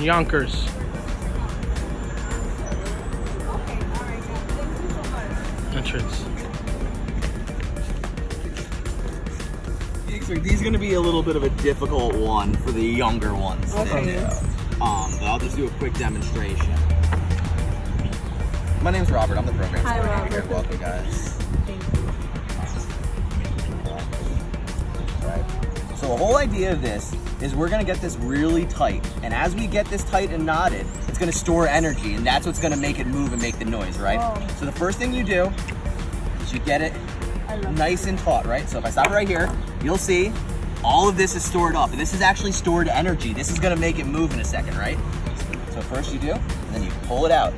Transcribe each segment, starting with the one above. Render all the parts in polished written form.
Yonkers. Entrance. These are going to be a little bit of a difficult one for the younger ones. Okay. But I'll just do a quick demonstration. My name's Robert. I'm the program coordinator. Welcome, guys. Thank you. Right. So the whole idea of this is we're going to get this really tight. And as we get this tight and knotted, it's going to store energy. And that's what's going to make it move and make the noise, right? Oh. So the first thing you do is you get it nice and taut, right? So if I stop right here, you'll see all of this is stored up. And this is actually stored energy. This is going to make it move in a second, right? So first you do, and then you pull it out.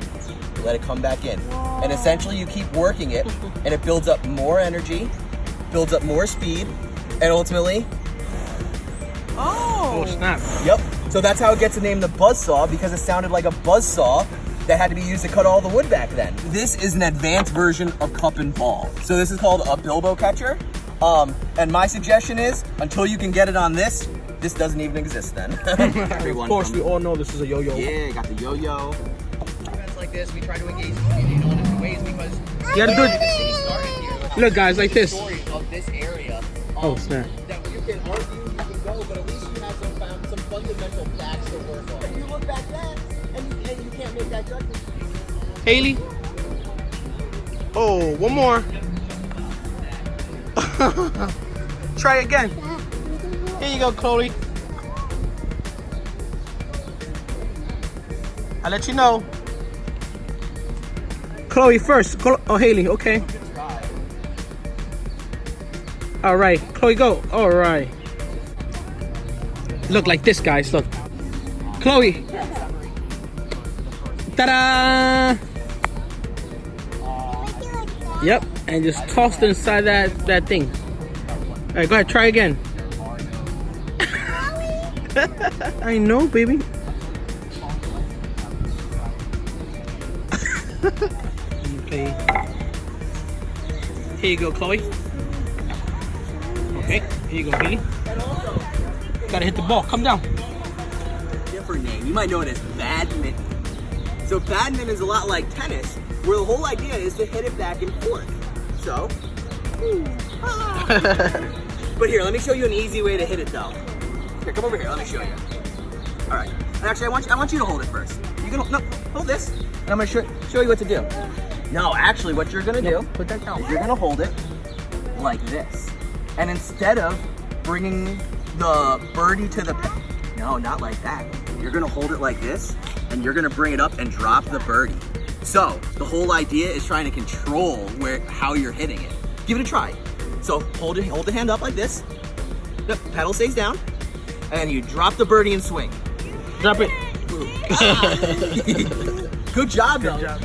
Let it come back in. Whoa. And essentially you keep working it, and it builds up more energy, builds up more speed, and ultimately... Oh, snap. Yep. So that's how it gets the name the buzzsaw, because it sounded like a buzzsaw that had to be used to cut all the wood back then. This is an advanced version of cup and ball. So this is called a bilbo catcher. And my suggestion is, until you can get it on this doesn't even exist then. Of course, we all know this is a yo-yo. Yeah, got the yo-yo. Events like this, we try to engage the community in all different ways because Yeah, the good. the city started here. Look, guys, like this. Story of this area. Oh, snap. That you can argue, you can go, but at least you have some fundamental facts to work on. And you look back then, and you can't make that judgment. Haley. Oh, one more. Try again. Here you go, Chloe. I'll let you know. Chloe first. Oh, Haley, okay. All right, Chloe, go. All right. Look like this, guys. Look. Chloe. Ta-da! Yep, and just toss it inside that thing. All right, go ahead, try again. I know, baby. Okay. Here you go, Chloe. Okay, here you go, Haley. Gotta hit the ball. Come down. Different name. You might know it as badminton. So badminton is a lot like tennis, where the whole idea is to hit it back and forth. So, but here, let me show you an easy way to hit it though. Here, come over here. Let me show you. All right. And actually, I want you to hold it first. You can hold this, and I'm gonna show you what to do. No, actually, what you're gonna do? Put that down. Is you're gonna hold it like this, and instead of bringing the birdie to the no, not like that. You're gonna hold it like this, and you're gonna bring it up and drop the birdie. So the whole idea is trying to control how you're hitting it. Give it a try. So hold the hand up like this. The pedal stays down, and you drop the birdie and swing. Drop it. Good job, though. Good job.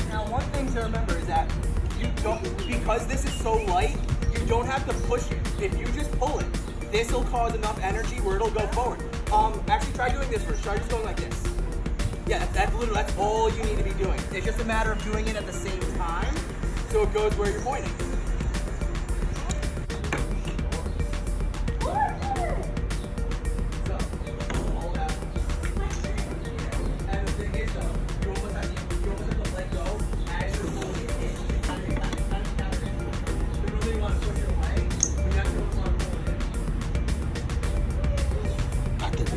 Now, one thing to remember is that you don't, because this is so light, you don't have to push it. If you just pull it, this will cause enough energy where it'll go forward. Actually, try doing this first. Try just going like this. Yeah, that's all you need to be doing. It's just a matter of doing it at the same time, so it goes where you're pointing.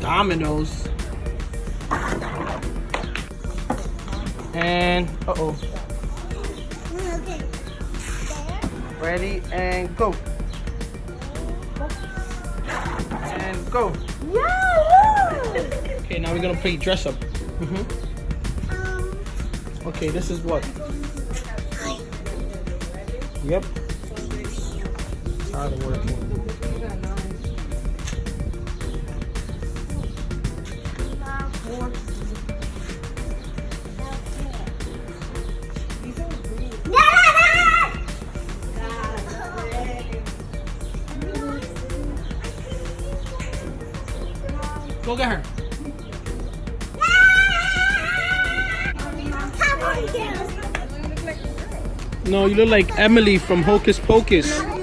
Dominoes. And ready and go. And go. Yeah. Okay, now we're gonna play dress up. Okay, this is what. Yep. How to work it. Go get her. No, you look like Emily from Hocus Pocus.